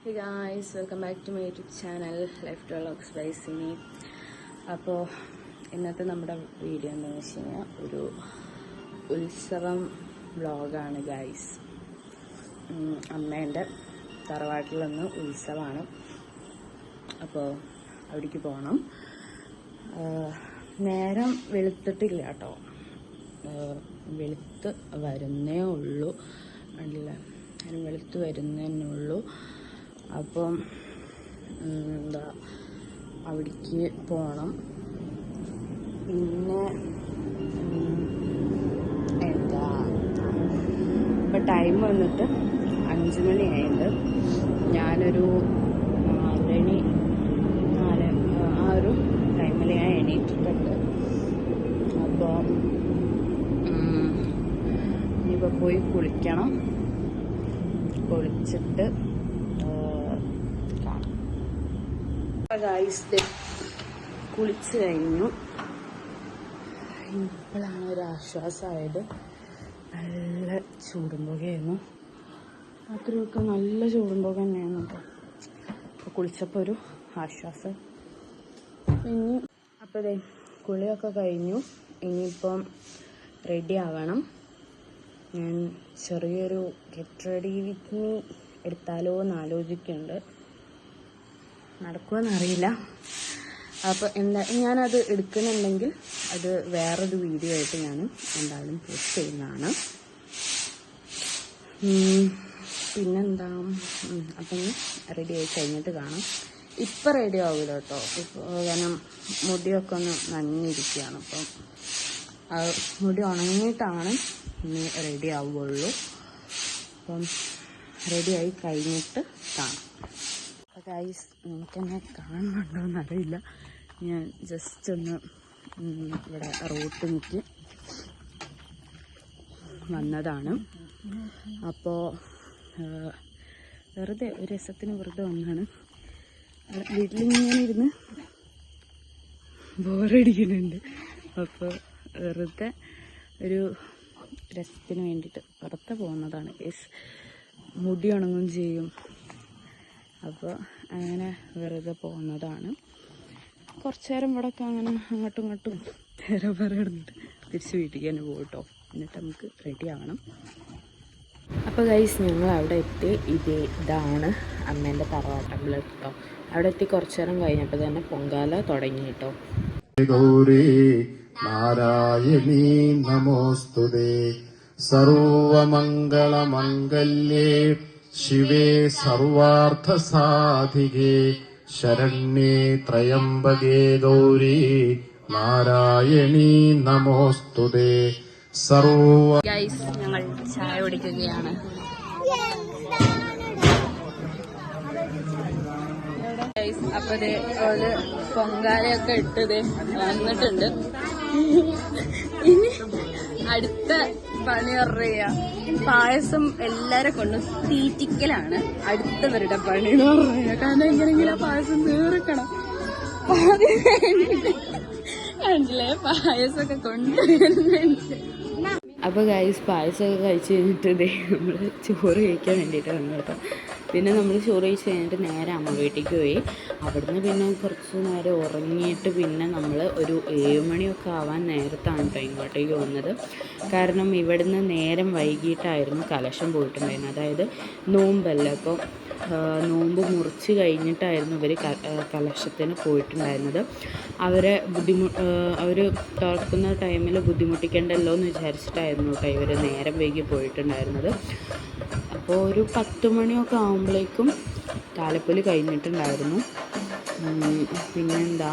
Hey guys, welcome back to my YouTube channel Life Vlogs by Simi. അപ്പോൾ ഇന്നത്തെ നമ്മുടെ video എന്താണെന്ന് വെച്ച് കഴിഞ്ഞാൽ ഒരു ഉത്സവം വ്ളോഗാണ് ഗൈസ്. അമ്മേൻ്റെ തറവാട്ടിൽ നിന്ന് ഉത്സവമാണ്. അപ്പോൾ അവിടേക്ക് പോകണം. നേരം വെളുത്തിട്ടില്ല കേട്ടോ, വെളുത്ത് വരുന്നേ ഉള്ളൂ. അല്ല, നേരം വെളുത്ത് വരുന്നതന്നെ. അപ്പം എന്താ അവിടേക്ക് പോകണം. പിന്നെ എന്താ ഇപ്പം ടൈം വന്നിട്ട് 5 മണിയായത്. ഞാനൊരു 4 ആ ഒരു ടൈമിൽ ഞാൻ എണീറ്റിട്ടുണ്ട്. അപ്പോൾ ഇനിയിപ്പോൾ പോയി കുളിക്കണം. കുളിച്ചിട്ട് ഗൈസ് കുളിച്ച് കഴിഞ്ഞു. ഇപ്പോഴാണ് ഒരു ആശ്വാസമായത്. നല്ല ചൂടുമ്പോകയായിരുന്നു. രാത്രിയൊക്കെ നല്ല ചൂടുമ്പോക തന്നെയാണ് കേട്ടോ. അപ്പോൾ കുളിച്ചപ്പോൾ ഒരു ആശ്വാസം. ഇനി അപ്പോൾ കുളിയൊക്കെ കഴിഞ്ഞു. ഇനിയിപ്പം റെഡി ആവണം. ഞാൻ ചെറിയൊരു ഗെറ്റ് റെഡി വിത്ത് മീ എടുത്താലോ എന്ന് ആലോചിക്കുന്നുണ്ട്. നടക്കുമെന്നറിയില്ല. അപ്പോൾ ഞാനത് എടുക്കുന്നുണ്ടെങ്കിൽ അത് വേറൊരു വീഡിയോ ആയിട്ട് ഞാൻ എന്തായാലും പോസ്റ്റ് ചെയ്യുന്നതാണ്. പിന്നെന്താ, അപ്പം റെഡി ആയി കഴിഞ്ഞിട്ട് കാണാം. ഇപ്പം റെഡി ആവില്ല കേട്ടോ. കാരണം മുടിയൊക്കെ ഒന്ന് നനഞ്ഞിരിക്കുകയാണ്. അപ്പം മുടി ഉണങ്ങിയിട്ടാണ് ഇനി റെഡി ആവുകയുള്ളൂ. അപ്പം റെഡിയായി കഴിഞ്ഞിട്ട് കാണാം. ഗൈസ്, എനിക്കെന്നെ കാണുന്നുണ്ടോയെന്നറിയില്ല. ഞാൻ ജസ്റ്റ് ഒന്ന് ഇവിടെ റോട്ട് നിൽക്കി വന്നതാണ്. അപ്പോൾ വെറുതെ ഒരു രസത്തിന് വെറുതെ വന്നാണ്. വീട്ടിലിങ്ങനെ ഇരുന്ന് ബോറടിക്കുന്നുണ്ട്. അപ്പോൾ വെറുതെ ഒരു രസത്തിന് വേണ്ടിയിട്ട് പുറത്ത് പോകുന്നതാണ്. മുടി ഉണങ്ങും ചെയ്യും. അപ്പോൾ അങ്ങനെ വെറുതെ പോകുന്നതാണ്. കുറച്ച് നേരം ഇവിടെയൊക്കെ അങ്ങനെ അങ്ങോട്ടും ഇങ്ങോട്ടും ഇടന്നിട്ട് തിരിച്ച് വീട്ടിലേക്ക് തന്നെ പോകും കേട്ടോ. എന്നിട്ട് നമുക്ക് റെഡി ആവണം. അപ്പോൾ ഗൈസ്, ഞങ്ങൾ അവിടെ എത്തി. ഇതാണ് അമ്മേൻ്റെ തറവാട്ടമ്പലം കേട്ടോ. അവിടെ എത്തി കുറച്ച് നേരം കഴിഞ്ഞപ്പോൾ തന്നെ പൊങ്കാല തുടങ്ങി കേട്ടോ. ഗൗരി നാരായണീ നമോസ്തുതേ സർവമംഗളമംഗല്യേ ശിവേ സർവാർത്ഥസാധികേ ശരണ്യേ ത്രയംബകേ ഗൗരി നാരായണീ നമോസ്തുതേ സർവ. ഗൈസ്, ഞങ്ങൾ ചായ കുടിക്കുകയാണ്. അപ്പൊ ഒരു പൊങ്കാലയൊക്കെ ഇട്ടത് വന്നിട്ടുണ്ട്. ഇനി അടുത്ത പണി പറയുക പായസം എല്ലാരെ കൊണ്ടും തീറ്റിക്കലാണ് അടുത്തവരുടെ പണി എന്ന് പറയുക. കാരണം എങ്ങനെങ്കിലും പായസം തീർക്കണം. കണ്ടില്ലേ, പായസമൊക്കെ കൊണ്ടുവരുന്നുണ്ട്. അപ്പോൾ ഗൈസ്, പായസമൊക്കെ കഴിച്ച് കഴിഞ്ഞിട്ട് നമ്മൾ ചോറ് കഴിക്കാൻ വേണ്ടിയിട്ട് വന്നു കേട്ടോ. പിന്നെ നമ്മൾ ചോറ് കഴിച്ച് കഴിഞ്ഞിട്ട് നേരെ അമ്മ വീട്ടിലേക്ക് പോയി. അവിടുന്ന് പിന്നെ കുറച്ച് നേരം ഉറങ്ങിയിട്ട് പിന്നെ നമ്മൾ ഒരു 7 മണിയൊക്കെ ആവാൻ നേരത്താണ് കേട്ടോ ഇങ്ങോട്ടേക്ക് വന്നത്. കാരണം ഇവിടുന്ന് നേരം വൈകിട്ടായിരുന്നു കലശം പോയിട്ടുണ്ടായിരുന്നത്. അതായത് നോമ്പല്ല. അപ്പോൾ നോമ്പ് മുറിച്ച് കഴിഞ്ഞിട്ടായിരുന്നു ഇവർ കലശത്തിന് പോയിട്ടുണ്ടായിരുന്നത്. അവർ തുറക്കുന്ന ടൈമിൽ ബുദ്ധിമുട്ടിക്കണ്ടല്ലോ എന്ന് വിചാരിച്ചിട്ടായിരുന്നു കേട്ടോ ഇവർ നേരം വൈകി പോയിട്ടുണ്ടായിരുന്നത്. അപ്പോൾ ഒരു 10 മണിയൊക്കെ ആകുമ്പോഴേക്കും താലപ്പൊലി കഴിഞ്ഞിട്ടുണ്ടായിരുന്നു. പിന്നെന്താ,